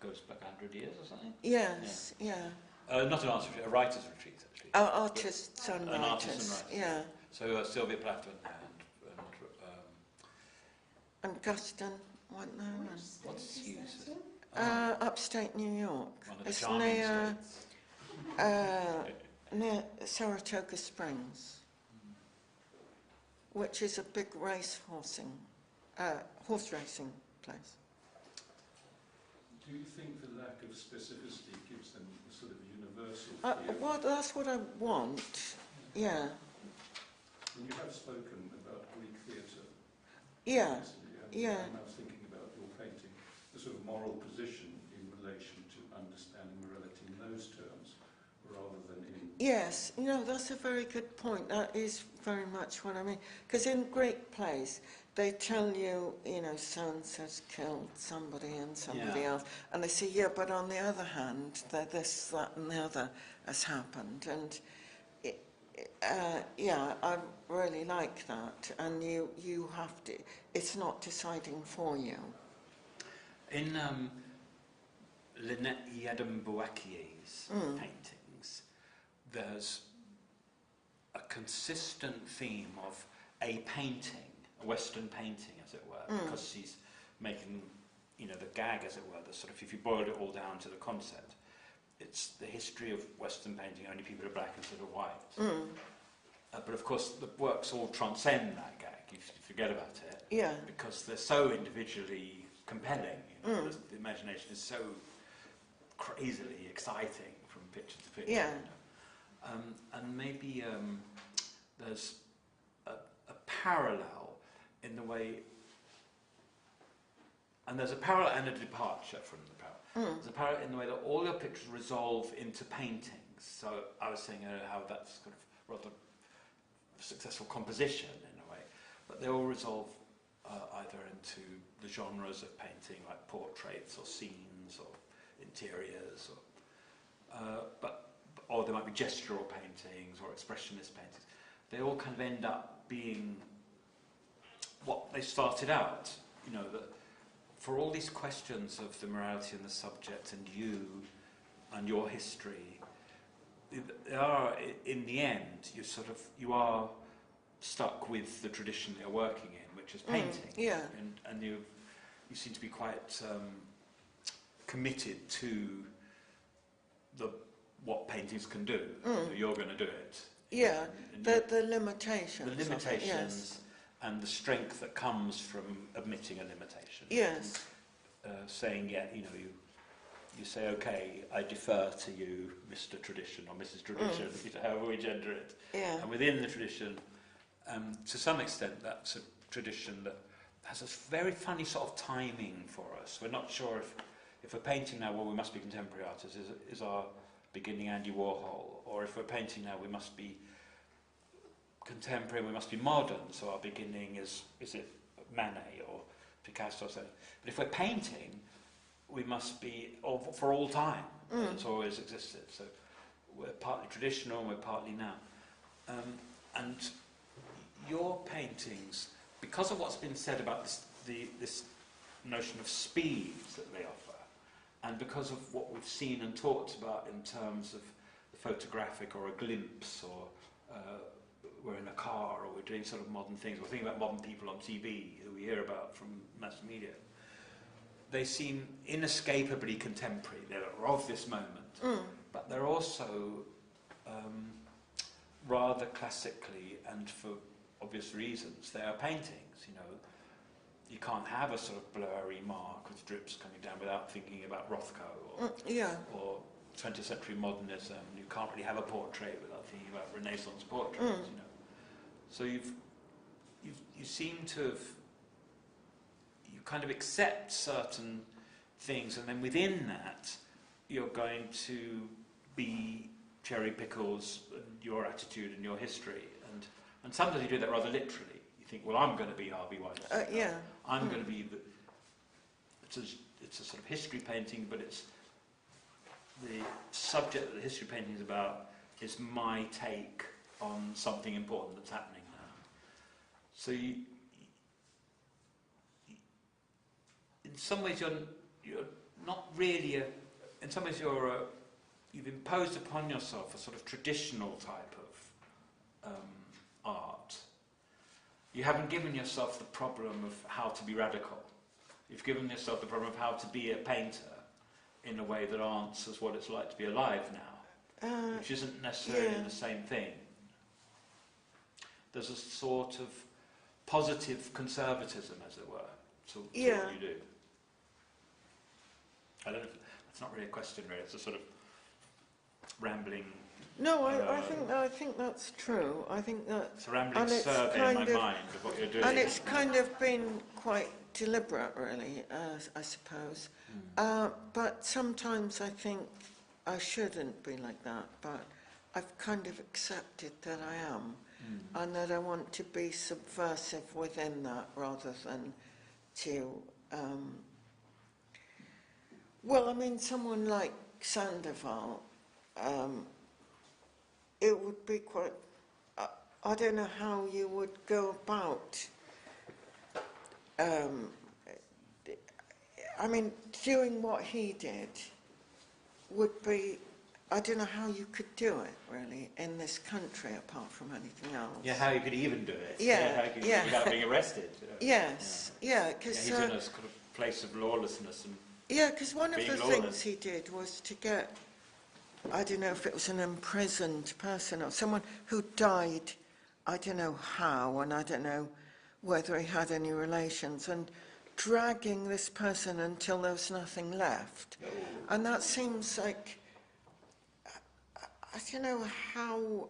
goes back 100 years or something. Yes, yeah. Not an artist's retreat, a writer's retreat, actually. Artists and An writers, artist and writer. yeah. So Sylvia Plath And Guston went there. And, what's his use? upstate New York. One of the It's charming near, states. near Saratoga Springs, which is a big horse racing place. Do you think the lack of specificity gives them a sort of universal feel? Well, that's what I want, yeah. And you have spoken about Greek theatre. Yeah, recently, yeah. And I was thinking about your painting, the sort of moral position in relation to understanding morality in those terms, rather than in... Yes, that's a very good point. That is very much what I mean. Because in Greek plays, they tell you, so-and-so's killed somebody and somebody else. And they say, yeah, but on the other hand, this, that and the other has happened. And, I really like that. And you have to, it's not deciding for you. In Lynette Yadambuakie's paintings, there's a consistent theme of a painting, a Western painting, as it were, because she's making, the gag, as it were, the sort of, if you boiled it all down to the concept, it's the history of Western painting, only people are black instead of white. But of course, the works all transcend that gag, you forget about it, because they're so individually compelling. The imagination is so crazily exciting from picture to picture. And maybe there's a parallel in the way, and there's a parallel and a departure from the parallel. There's a parallel in the way that all your pictures resolve into paintings. So I was saying how that's kind of rather successful composition in a way, but they all resolve either into the genres of painting, like portraits or scenes or interiors, or there might be gestural paintings or expressionist paintings. They all kind of end up being what they started out. That for all these questions of the morality and the subject and you and your history, they are, in the end, you are stuck with the tradition you're working in, which is painting. And you seem to be quite committed to what paintings can do. You're going to do it. The limitations. The limitations and the strength that comes from admitting a limitation. Saying, you say, okay, I defer to you, Mr. Tradition or Mrs. Tradition, however we gender it. And within the tradition, to some extent, that's a tradition that has a very funny sort of timing for us. We're not sure if we're painting now, well, we must be contemporary artists, is our beginning Andy Warhol, or if we're painting now, we must be contemporary, we must be modern, so our beginning is it Manet or Picasso or something. But if we're painting, we must be for all time. It's always existed. So we're partly traditional and we're partly now. And your paintings, because of what's been said about this notion of speed that they offer, and because of what we've seen and talked about in terms of the photographic or a glimpse, or we're in a car, or we're doing sort of modern things, we're thinking about modern people on TV who we hear about from mass media, they seem inescapably contemporary. They're of this moment, but they're also rather classically, and for obvious reasons, they are paintings. you can't have a sort of blurry mark with drips coming down without thinking about Rothko or 20th century modernism. You can't really have a portrait without thinking about Renaissance portraits. You know, so you seem to have, you kind of accept certain things, and then within that you're going to be Cherry Pickles and your attitude and your history, and sometimes you do that rather literally. You think, well, I'm going to be Harvey Weinstein. I'm going to be the. It's a sort of history painting, but it's the subject that the history painting is about is my take on something important that's happening now. So you in some ways you're not really in some ways you've imposed upon yourself a sort of traditional type of art. You haven't given yourself the problem of how to be radical. You've given yourself the problem of how to be a painter in a way that answers what it's like to be alive now, which isn't necessarily the same thing. There's a sort of positive conservatism, as it were, to what you do. I don't know if that's not really a question, really. It's a sort of rambling. No, I think that's true. I think that it's a rambling survey in my mind of what you're doing. And it's kind of been quite deliberate, really, I suppose. But sometimes I think I shouldn't be like that, but I've kind of accepted that I am, and that I want to be subversive within that rather than to... well, I mean, someone like Sandoval, it would be quite... I don't know how you would go about... I mean, doing what he did would be... I don't know how you could do it, really, in this country, apart from anything else. Yeah, how you could even do it. Yeah, how you could, without being arrested. Yes, because... he's in a kind of place of lawlessness and... Yeah, because one of the lawless. things he did was to get, I don't know if it was an imprisoned person or someone who died, I don't know how, and I don't know whether he had any relations, and dragging this person until there was nothing left. Oh. And that seems like, I don't know how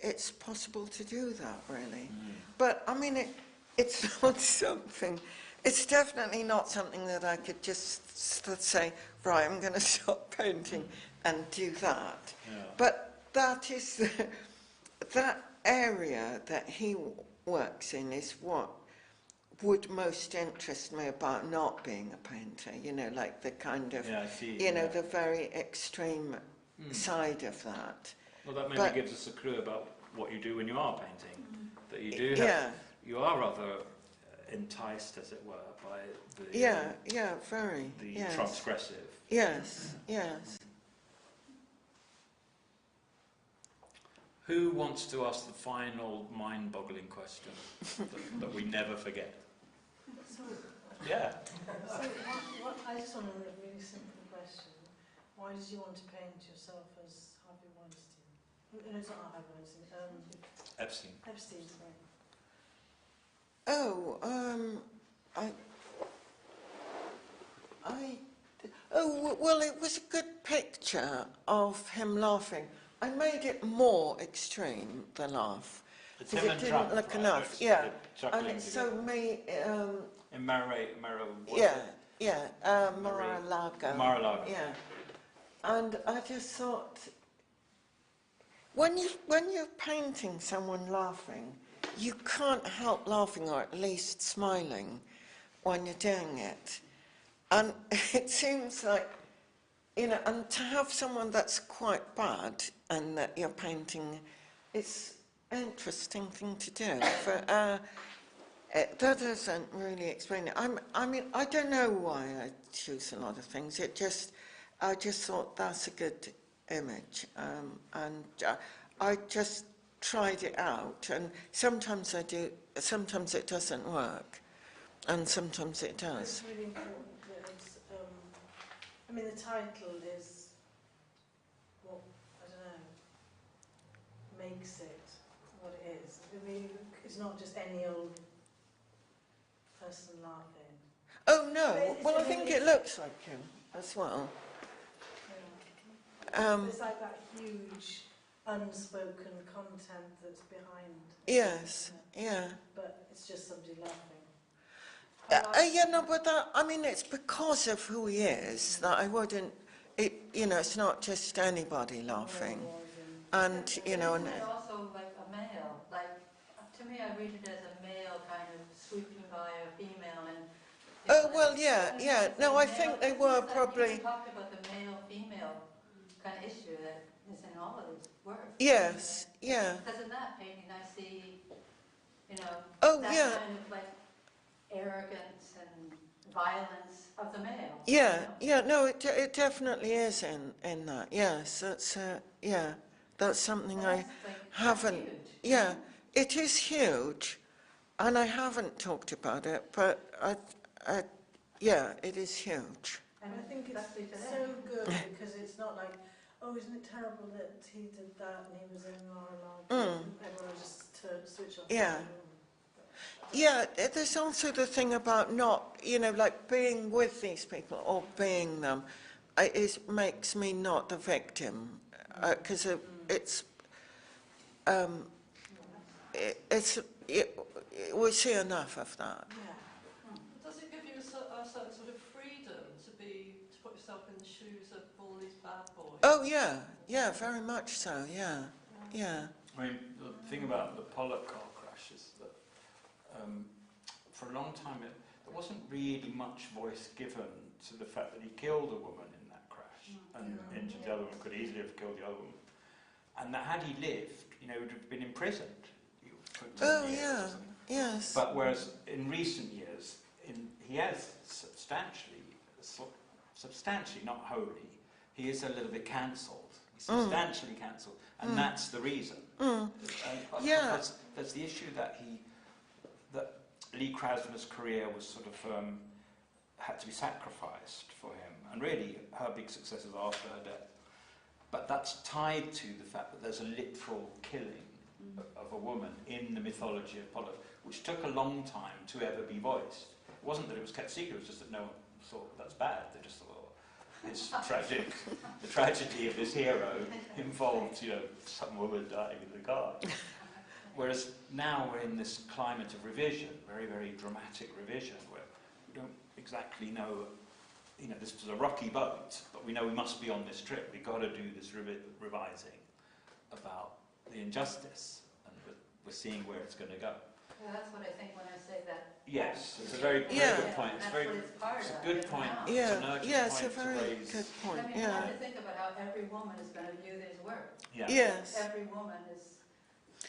it's possible to do that, really. But, I mean, it's not something... It's definitely not something that I could just say, right, I'm going to stop painting and do that. Yeah. But that is that area that he works in is what would most interest me about not being a painter. You know, like the kind of, you know, the very extreme side of that. Well, that maybe gives us a clue about what you do when you are painting. That you do have, you are rather enticed, as it were, by the very the transgressive. Yes. Who wants to ask the final mind-boggling question that we never forget? Yeah. So I just want a really simple question. Why did you want to paint yourself as Harvey Weinstein? No, it's not Harvey Weinstein. Epstein, sorry. Well, it was a good picture of him laughing. I made it more extreme, the laugh, because it didn't look enough. Yeah, and it's so me... in Mar-a-Lago. Mar-a-Lago. Yeah, and I just thought, when you're painting someone laughing, you can't help laughing, or at least smiling, when you're doing it. And it seems like, you know, and to have someone that's quite bad and that you're painting, it's an interesting thing to do. But that doesn't really explain it. I mean, I don't know why I choose a lot of things. I just thought that's a good image. And I just tried it out, and sometimes I do, sometimes it doesn't work, and sometimes it does. It's really important that it's, I mean, the title is what, I don't know, makes it what it is. I mean, it's not just any old person laughing. Oh no, It's- well I I mean, think it looks like him as well. Yeah. It's like that huge unspoken content that's behind. Yes, yeah. But it's just somebody laughing. Yeah, no, but that, I mean, it's because of who he is that I wouldn't, it's not just anybody laughing. And, Isn't it also like a male? Like, to me, I read it as a male kind of sweeping by a female and... Oh, well, yeah. No, I think they were probably... You talked about the male-female kind of issue that is in all of his work. Yes, yeah. Because in that painting I see, that yeah. kind of like arrogance and violence of the male. Yeah, no, it definitely is in that. Yes, that's something Well, I that's haven't... huge. Yeah, it is huge, and I haven't talked about it, but it is huge. And I think it's so good because it's not like, oh, isn't it terrible that he did that and he was in La. Everyone just switch off. Yeah. Yeah, there's also the thing about not, like being with these people or being them, makes me not the victim, because we see enough of that. Yeah. Does it give you a certain sort of freedom to put yourself in the shoes of all these bad boys? Oh yeah, very much so. Yeah. I mean, the thing about the Pollock car crash is that for a long time there wasn't really much voice given to the fact that he killed a woman in that crash and injured the other woman, could easily have killed the other woman, and that had he lived, he would have been imprisoned. For 10 years or something. Yes. But whereas in recent years, he has substantially, not wholly, he is a little bit cancelled. He's substantially cancelled, and that's the reason. Because there's the issue that Lee Krasner's career was sort of had to be sacrificed for him, and really her big successes after her death. But that's tied to the fact that there's a literal killing of a woman in the mythology of Pollock, which took a long time to ever be voiced. It wasn't that it was kept secret, it was just that no one thought that's bad. They just thought, it's tragic. The tragedy of this hero involved, some woman dying in the garden. Whereas now we're in this climate of revision, very, very dramatic revision, where we don't exactly know, this was a rocky boat, but we know we must be on this trip. We've got to do this revising about the injustice, and we're seeing where it's going to go. Well, that's what I think when I say that. Yes, it's a very good point. It's a good point. It's a very good point. I mean, you have to think about how every woman is going to view his work. Yeah. Yes. Every woman is...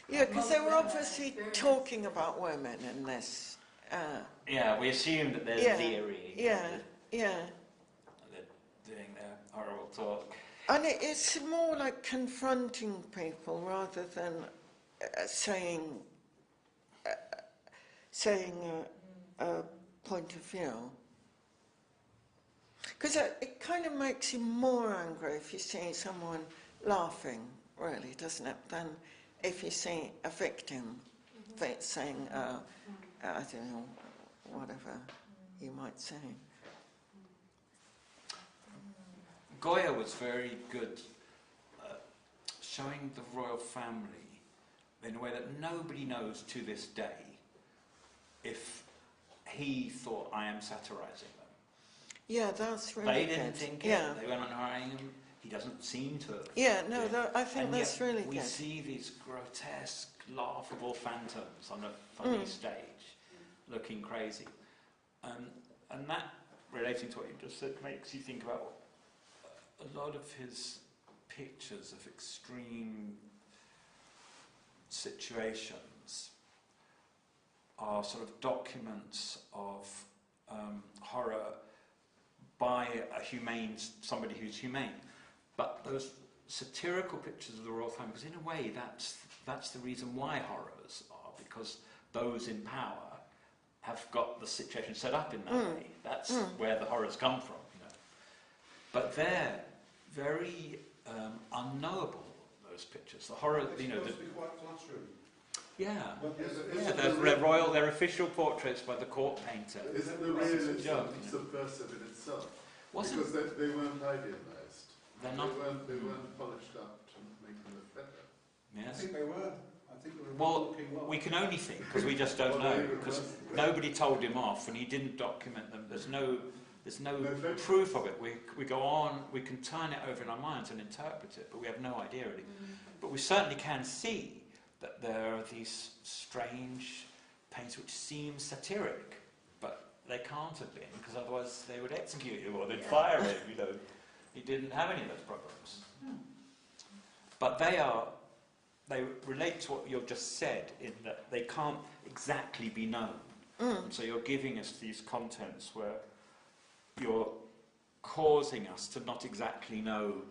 Yeah, because they were obviously talking about women in this. We assume that they're leery. Yeah. They're doing their horrible talk. And it's more like confronting people rather than saying a point of view. Because it kind of makes you more angry if you see someone laughing, really, doesn't it, than if you see a victim saying, I don't know, whatever you might say. Goya was very good at showing the royal family in a way that nobody knows to this day if he thought I am satirising them. Yeah, that's really They didn't good. think it. Yeah. They weren't hiring him. He doesn't seem to have. Yeah, no, I think that's really good. We see these grotesque, laughable phantoms on a funny stage, looking crazy. And that, relating to what you just said, makes you think about a lot of his pictures of extreme situations are sort of documents of horror by somebody who's humane. But those satirical pictures of the royal family, because in a way that's the reason why horrors are, because those in power have got the situation set up in that way. That's where the horrors come from. But they're very unknowable, those pictures. The horror, They're supposed to be quite flattering. Yeah. Yeah, They're royal, they're official portraits by the court painter. Isn't the realism subversive in itself? Because they weren't idealised. They weren't polished up to make them look better. Yes. I think they were. Well, we can only think because we just don't know, because nobody told him off and he didn't document them. There's no proof of it. We go on, we can turn it over in our minds and interpret it, but we have no idea really. But we certainly can see that there are these strange paintings which seem satiric, but they can't have been, because otherwise they would execute him or they'd fire him, you know. He didn't have any of those problems. But they relate to what you've just said, in that they can't exactly be known. And so you're giving us these contents where you're causing us to not exactly know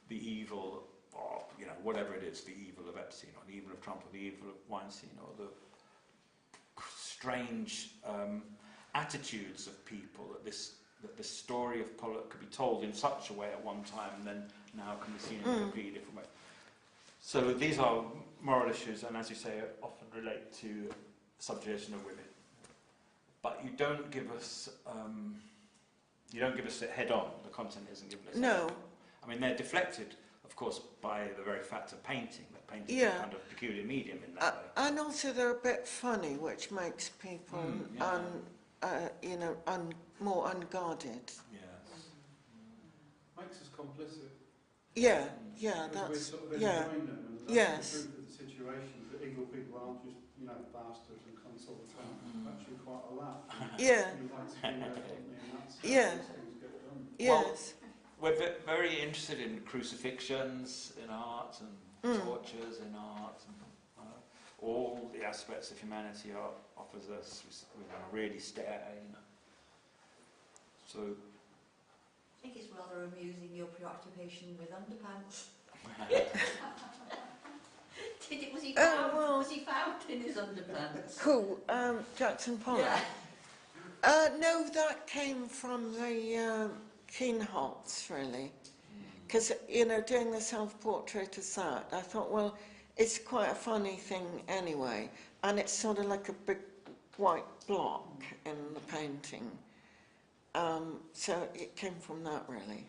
the evil, or you know, whatever it is, the evil of Epstein, or the evil of Trump, or the evil of Weinstein, or the strange attitudes of people that the story of Pollock could be told in such a way at one time, and then now can be seen in a completely different way. So these are moral issues, and as you say, often relate to subjugation of women. But you don't give us it head on. The content isn't given us. No. I mean, they're deflected, of course, by the very fact of painting. That painting is a kind of peculiar medium in that way. And also they're a bit funny, which makes people more unguarded. Yes. Makes us complicit. Yeah, because that's we're sort of enjoying them, and that's yes. the truth of the situation. That evil people aren't just bastards and cunts all the time. Actually, quite a laugh. Yeah. You'd like to be there, don't you? And that's Yeah. how these things get done. Yes. Well, we're very interested in crucifixions in art and tortures in art, and all the aspects of humanity art offers us. We're going to really stare, you know. So. I think it's rather amusing, your preoccupation with underpants. Was he found in his underpants? Cool. Jackson Pollock. Yeah. No, that came from the Keenholz, really. Because, doing the self-portrait as that, I thought, well, it's quite a funny thing anyway. And it's sort of like a big white block in the painting. So it came from that, really.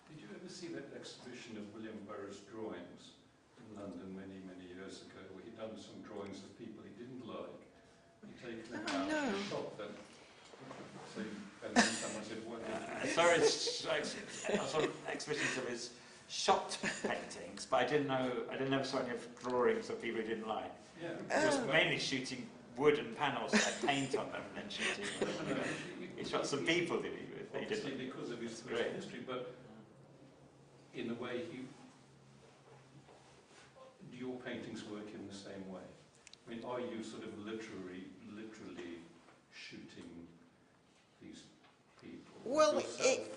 Did you ever see that exhibition of William Burroughs' drawings in London many, many years ago, where he'd done some drawings of people he didn't like? He'd taken them out and shot them. So, and then someone said, what did Sorry, I saw exhibitions of his shot paintings, but I didn't ever saw any of drawings of people he didn't like. Yeah. He was mainly shooting wooden panels that had paint on them and then shooting them. He shot some people, did he? Obviously because of his great history, but in a way, do your paintings work in the same way? I mean, are you sort of literally shooting these people? Well,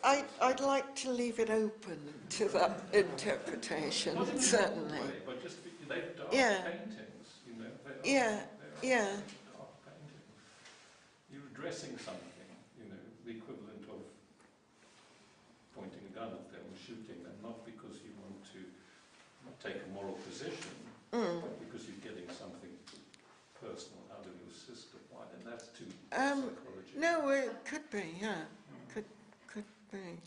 I'd like to leave it open to that interpretation, certainly. But just they're dark paintings, you know. Yeah. Dark paintings. You're addressing something, the equivalent of pointing a gun at them and shooting them, not because you want to take a moral position, but because you're getting something personal out of your system. Why? And that's too psychology. No, it could be, yeah. Could be.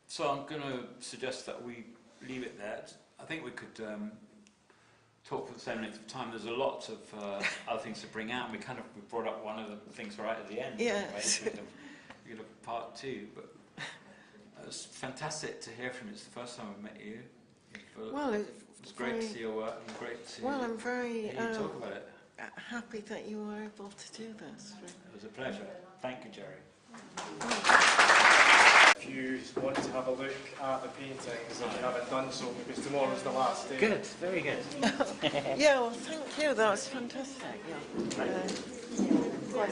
So I'm going to suggest that we leave it there. I think we could talk for the same length of time. There's a lot of other things to bring out, and we brought up one of the things right at the end. Yes. We could have part two, but it was fantastic to hear from you. It's the first time I've met you. Well, it's great to see your work, and great to I'm very hear you talk about it. happy that you were able to do this. It was a pleasure. Thank you, Jerry. If you want to have a look at the paintings and you haven't done so, because tomorrow's the last day. Good, very good. Yeah, well, thank you. That was fantastic. Yeah. Quite